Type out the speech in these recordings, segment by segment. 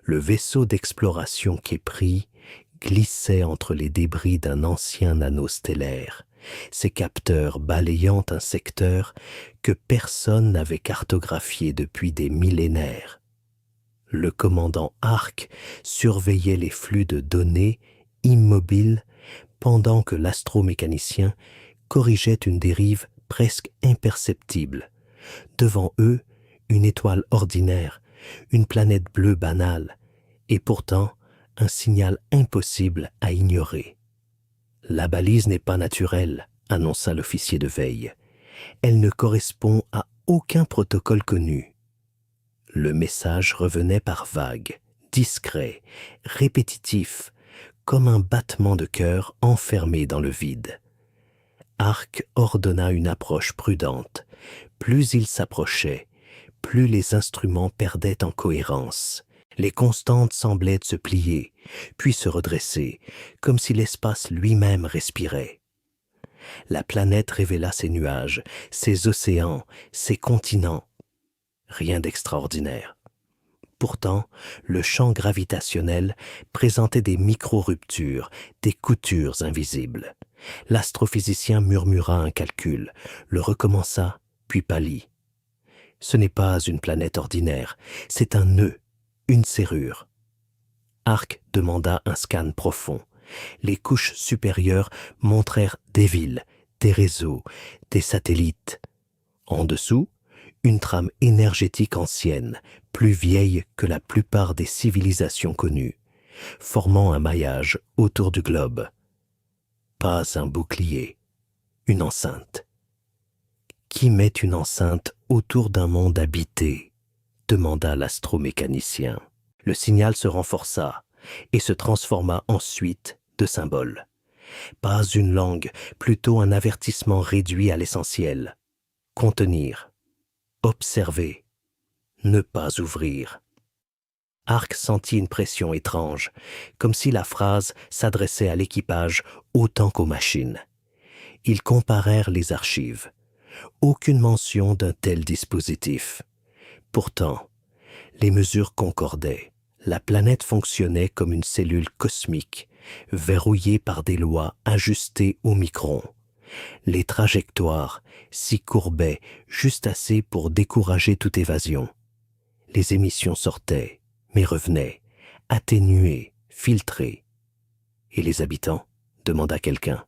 Le vaisseau d'exploration Kepri glissait entre les débris d'un ancien anneau stellaire, ses capteurs balayant un secteur que personne n'avait cartographié depuis des millénaires. Le commandant Ark surveillait les flux de données immobiles pendant que l'astromécanicien corrigeait une dérive presque imperceptible. Devant eux, une étoile ordinaire, une planète bleue banale, et pourtant un signal impossible à ignorer. « La balise n'est pas naturelle », annonça l'officier de veille. « Elle ne correspond à aucun protocole connu. » Le message revenait par vagues, discret, répétitif, comme un battement de cœur enfermé dans le vide. Ark ordonna une approche prudente. Plus il s'approchait, plus les instruments perdaient en cohérence. Les constantes semblaient se plier, puis se redresser, comme si l'espace lui-même respirait. La planète révéla ses nuages, ses océans, ses continents. Rien d'extraordinaire. Pourtant, le champ gravitationnel présentait des micro-ruptures, des coutures invisibles. L'astrophysicien murmura un calcul, le recommença, puis pâlit. Ce n'est pas une planète ordinaire, c'est un nœud, une serrure. Ark demanda un scan profond. Les couches supérieures montrèrent des villes, des réseaux, des satellites. En dessous, une trame énergétique ancienne, plus vieille que la plupart des civilisations connues, formant un maillage autour du globe. Pas un bouclier, une enceinte. Qui met une enceinte autour d'un monde habité ? Demanda l'astromécanicien. Le signal se renforça et se transforma ensuite de symbole. Pas une langue, plutôt un avertissement réduit à l'essentiel. Contenir. Observer. Ne pas ouvrir. Ark sentit une pression étrange, comme si la phrase s'adressait à l'équipage autant qu'aux machines. Ils comparèrent les archives. Aucune mention d'un tel dispositif. Pourtant, les mesures concordaient. La planète fonctionnait comme une cellule cosmique, verrouillée par des lois ajustées au micron. Les trajectoires s'y courbaient juste assez pour décourager toute évasion. Les émissions sortaient, mais revenaient, atténuées, filtrées. « Et les habitants ?» demanda quelqu'un.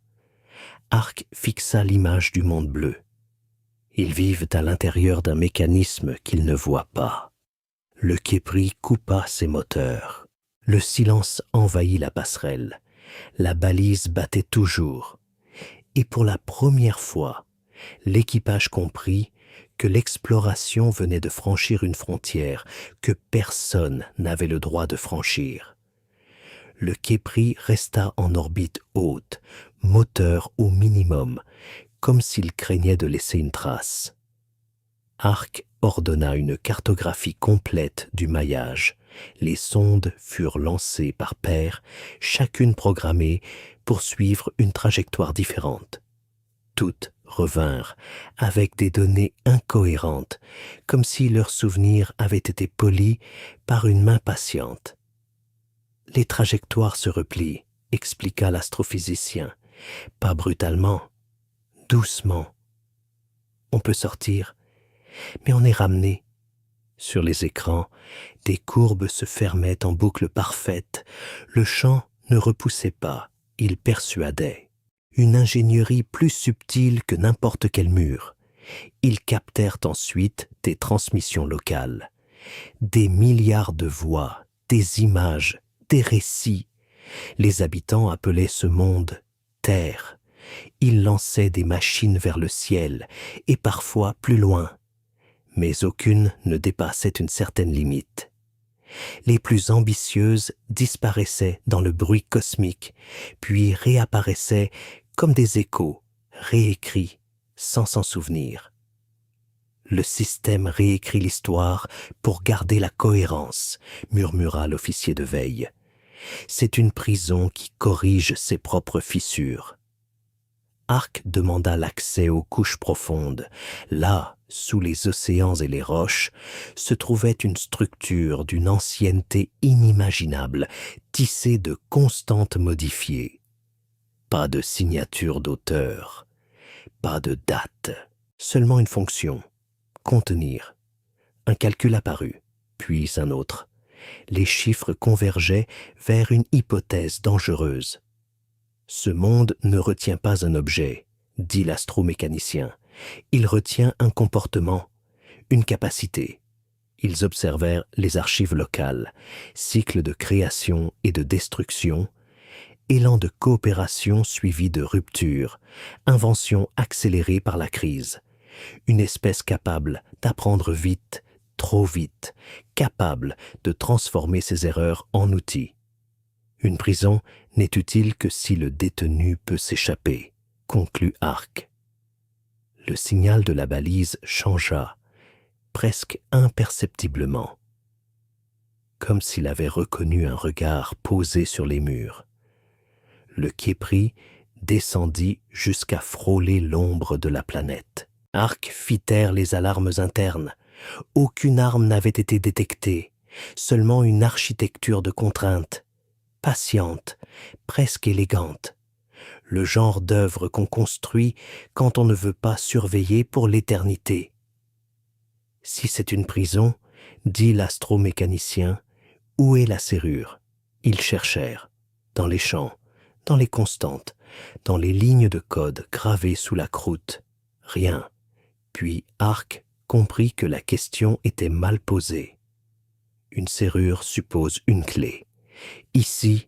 Ark fixa l'image du monde bleu. Ils vivent à l'intérieur d'un mécanisme qu'ils ne voient pas. Le Kepri coupa ses moteurs. Le silence envahit la passerelle. La balise battait toujours. Et pour la première fois, l'équipage comprit que l'exploration venait de franchir une frontière que personne n'avait le droit de franchir. Le Kepri resta en orbite haute, moteur au minimum, comme s'il craignait de laisser une trace. Ark ordonna une cartographie complète du maillage. Les sondes furent lancées par paires, chacune programmée pour suivre une trajectoire différente. Toutes revinrent avec des données incohérentes, comme si leurs souvenirs avaient été polis par une main patiente. « Les trajectoires se replient », expliqua l'astrophysicien, « pas brutalement, doucement. On peut sortir, mais on est ramené. » Sur les écrans, des courbes se fermaient en boucle parfaite. Le champ ne repoussait pas, il persuadait. Une ingénierie plus subtile que n'importe quel mur. Ils captèrent ensuite des transmissions locales. Des milliards de voix, des images, des récits. Les habitants appelaient ce monde « Terre ». Ils lançaient des machines vers le ciel, et parfois plus loin. Mais aucune ne dépassait une certaine limite. Les plus ambitieuses disparaissaient dans le bruit cosmique, puis réapparaissaient comme des échos, réécrits, sans s'en souvenir. Le système réécrit l'histoire pour garder la cohérence, murmura l'officier de veille. C'est une prison qui corrige ses propres fissures. Ark demanda l'accès aux couches profondes. Là, sous les océans et les roches, se trouvait une structure d'une ancienneté inimaginable, tissée de constantes modifiées. Pas de signature d'auteur, pas de date, seulement une fonction, contenir. Un calcul apparut, puis un autre. Les chiffres convergeaient vers une hypothèse dangereuse. Ce monde ne retient pas un objet, dit l'astromécanicien. Il retient un comportement, une capacité. Ils observèrent les archives locales, cycle de création et de destruction, élan de coopération suivi de rupture, invention accélérée par la crise. Une espèce capable d'apprendre vite, trop vite, capable de transformer ses erreurs en outils. Une prison n'est utile que si le détenu peut s'échapper, conclut Ark. Le signal de la balise changea, presque imperceptiblement, comme s'il avait reconnu un regard posé sur les murs. Le Khépri descendit jusqu'à frôler l'ombre de la planète. Ark fit taire les alarmes internes. Aucune arme n'avait été détectée, seulement une architecture de contraintes, patiente, presque élégante. Le genre d'œuvre qu'on construit quand on ne veut pas surveiller pour l'éternité. Si c'est une prison, dit l'astromécanicien, où est la serrure? Ils cherchèrent, dans les champs, dans les constantes, dans les lignes de code gravées sous la croûte. Rien. Puis Ark comprit que la question était mal posée. Une serrure suppose une clé. Ici,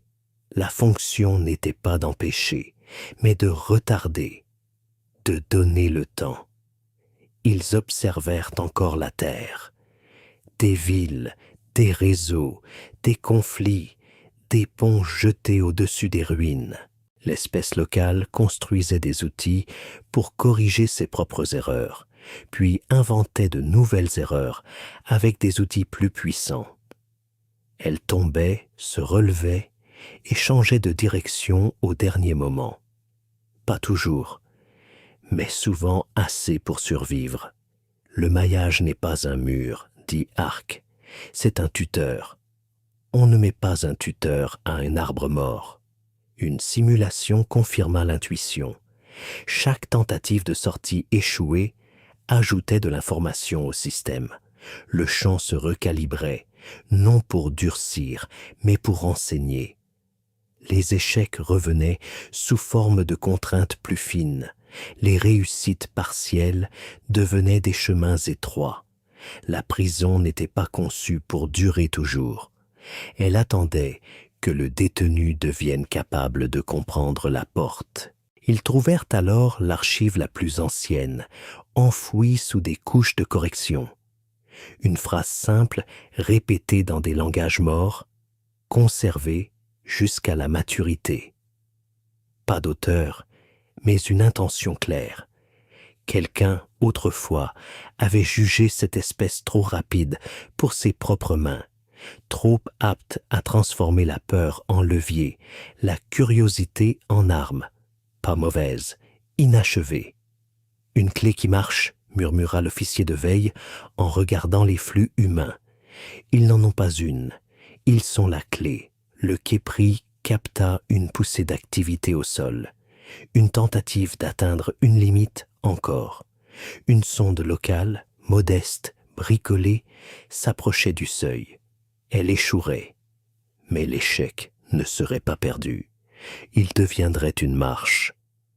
la fonction n'était pas d'empêcher, mais de retarder, de donner le temps. Ils observèrent encore la Terre. Des villes, des réseaux, des conflits, des ponts jetés au-dessus des ruines. L'espèce locale construisait des outils pour corriger ses propres erreurs, puis inventait de nouvelles erreurs avec des outils plus puissants. Elle tombait, se relevait et changeait de direction au dernier moment. Pas toujours, mais souvent assez pour survivre. Le maillage n'est pas un mur, dit Ark, c'est un tuteur. On ne met pas un tuteur à un arbre mort. Une simulation confirma l'intuition. Chaque tentative de sortie échouée ajoutait de l'information au système. Le champ se recalibrait, non pour durcir, mais pour enseigner. Les échecs revenaient sous forme de contraintes plus fines. Les réussites partielles devenaient des chemins étroits. La prison n'était pas conçue pour durer toujours. Elle attendait que le détenu devienne capable de comprendre la porte. Ils trouvèrent alors l'archive la plus ancienne, enfouie sous des couches de correction. Une phrase simple, répétée dans des langages morts, conservée jusqu'à la maturité. Pas d'auteur, mais une intention claire. Quelqu'un, autrefois, avait jugé cette espèce trop rapide pour ses propres mains, trop apte à transformer la peur en levier, la curiosité en arme. Pas mauvaise, inachevée. Une clé qui marche, murmura l'officier de veille en regardant les flux humains. Ils n'en ont pas une, ils sont la clé. Le Khépri capta une poussée d'activité au sol, une tentative d'atteindre une limite encore. Une sonde locale, modeste, bricolée, s'approchait du seuil. Elle échouerait, mais l'échec ne serait pas perdu. Il deviendrait une marche.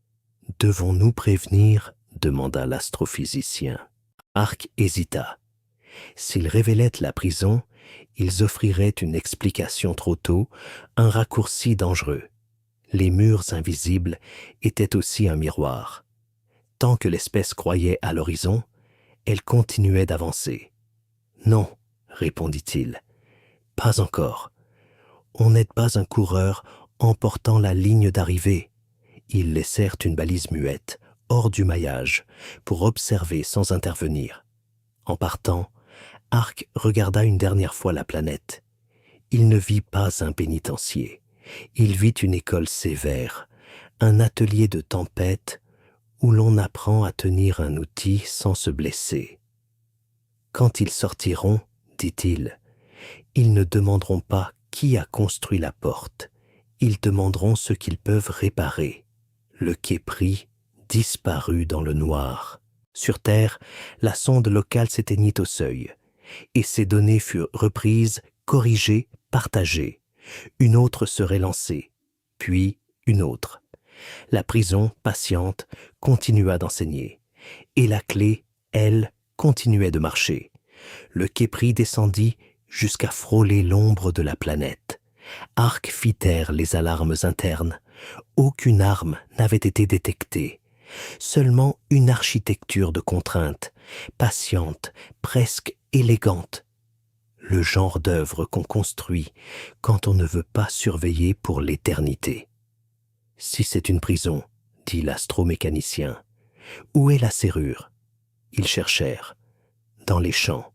« Devons-nous prévenir ?» demanda l'astrophysicien. Ark hésita. S'ils révélaient la prison, ils offriraient une explication trop tôt, un raccourci dangereux. Les murs invisibles étaient aussi un miroir. Tant que l'espèce croyait à l'horizon, elle continuait d'avancer. « Non, répondit-il, pas encore. On n'aide pas un coureur en portant la ligne d'arrivée. » Ils laissèrent une balise muette, hors du maillage, pour observer sans intervenir. En partant, Ark regarda une dernière fois la planète. Il ne vit pas un pénitencier. Il vit une école sévère, un atelier de tempête où l'on apprend à tenir un outil sans se blesser. Quand ils sortiront, dit-il, ils ne demanderont pas qui a construit la porte, ils demanderont ce qu'ils peuvent réparer. Le Khépri disparut dans le noir. Sur Terre, la sonde locale s'éteignit au seuil, et ses données furent reprises, corrigées, partagées. Une autre serait lancée, puis une autre. La prison, patiente, continua d'enseigner, et la clé, elle, continuait de marcher. Le Khépri descendit jusqu'à frôler l'ombre de la planète. Arc fit taire les alarmes internes. Aucune arme n'avait été détectée. Seulement une architecture de contraintes, patiente, presque élégante. Le genre d'œuvre qu'on construit quand on ne veut pas surveiller pour l'éternité. Si c'est une prison, dit l'astromécanicien, où est la serrure? Ils cherchèrent. Dans les champs,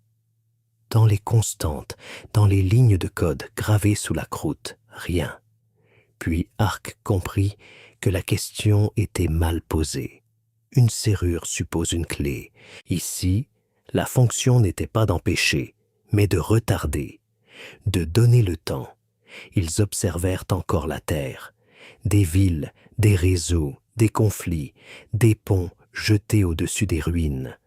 dans les constantes, dans les lignes de code gravées sous la croûte, rien. Puis Arc comprit que la question était mal posée. Une serrure suppose une clé. Ici, la fonction n'était pas d'empêcher, mais de retarder, de donner le temps. Ils observèrent encore la Terre. Des villes, des réseaux, des conflits, des ponts jetés au-dessus des ruines.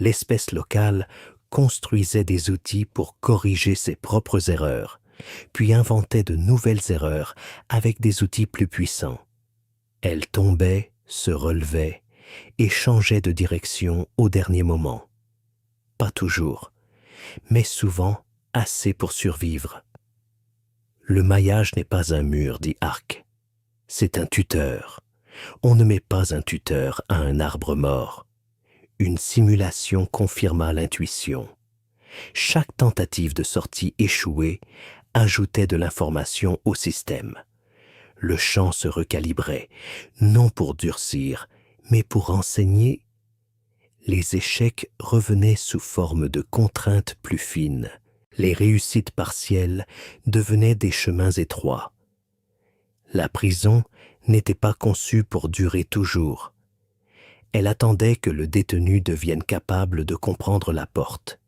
L'espèce locale construisait des outils pour corriger ses propres erreurs, puis inventait de nouvelles erreurs avec des outils plus puissants. Elle tombait, se relevait et changeait de direction au dernier moment. Pas toujours, mais souvent assez pour survivre. Le maillage n'est pas un mur, dit Arc. C'est un tuteur. On ne met pas un tuteur à un arbre mort. Une simulation confirma l'intuition. Chaque tentative de sortie échouée ajoutait de l'information au système. Le champ se recalibrait, non pour durcir, mais pour enseigner. Les échecs revenaient sous forme de contraintes plus fines. Les réussites partielles devenaient des chemins étroits. La prison n'était pas conçue pour durer toujours. Elle attendait que le détenu devienne capable de comprendre la porte.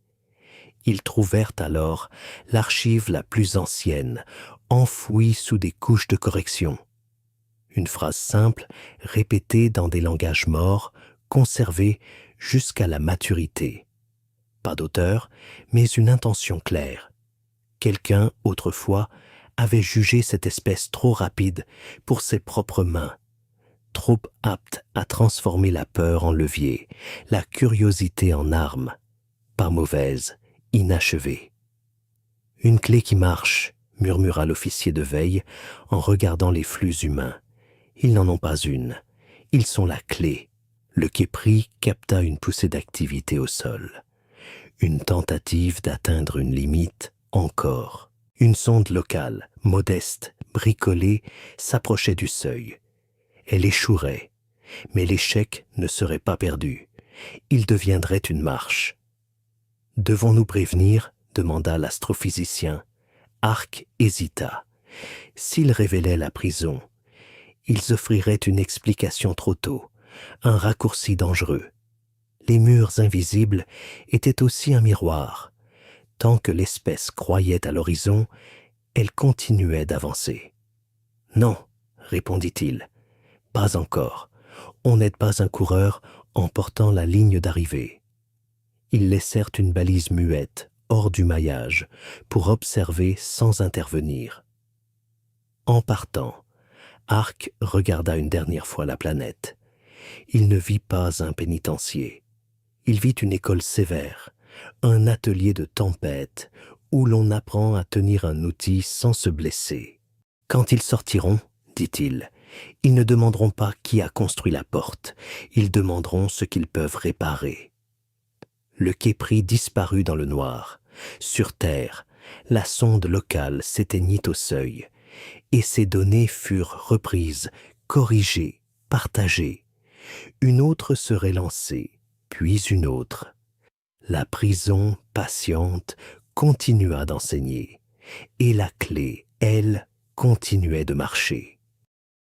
Ils trouvèrent alors l'archive la plus ancienne, enfouie sous des couches de correction. Une phrase simple, répétée dans des langages morts, conservée jusqu'à la maturité. Pas d'auteur, mais une intention claire. Quelqu'un, autrefois, avait jugé cette espèce trop rapide pour ses propres mains, trop apte à transformer la peur en levier, la curiosité en arme, pas mauvaise, inachevée. Une clé qui marche, murmura l'officier de veille en regardant les flux humains. Ils n'en ont pas une, ils sont la clé. Le Khépri capta une poussée d'activité au sol. Une tentative d'atteindre une limite encore. Une sonde locale, modeste, bricolée, s'approchait du seuil. Elle échouerait, mais l'échec ne serait pas perdu. Il deviendrait une marche. « Devons-nous prévenir ?» demanda l'astrophysicien. Arc hésita. S'ils révélaient la prison, ils offriraient une explication trop tôt, un raccourci dangereux. Les murs invisibles étaient aussi un miroir. Tant que l'espèce croyait à l'horizon, elle continuait d'avancer. « Non, répondit-il, pas encore. On n'aide pas un coureur en portant la ligne d'arrivée. » Ils laissèrent une balise muette, hors du maillage, pour observer sans intervenir. En partant, Arc regarda une dernière fois la planète. Il ne vit pas un pénitencier. Il vit une école sévère, un atelier de tempête où l'on apprend à tenir un outil sans se blesser. Quand ils sortiront, dit-il, ils ne demanderont pas qui a construit la porte, ils demanderont ce qu'ils peuvent réparer. Le Khépri disparut dans le noir. Sur Terre, la sonde locale s'éteignit au seuil, et ses données furent reprises, corrigées, partagées. Une autre serait lancée, puis une autre. La prison, patiente, continua d'enseigner, et la clé, elle, continuait de marcher.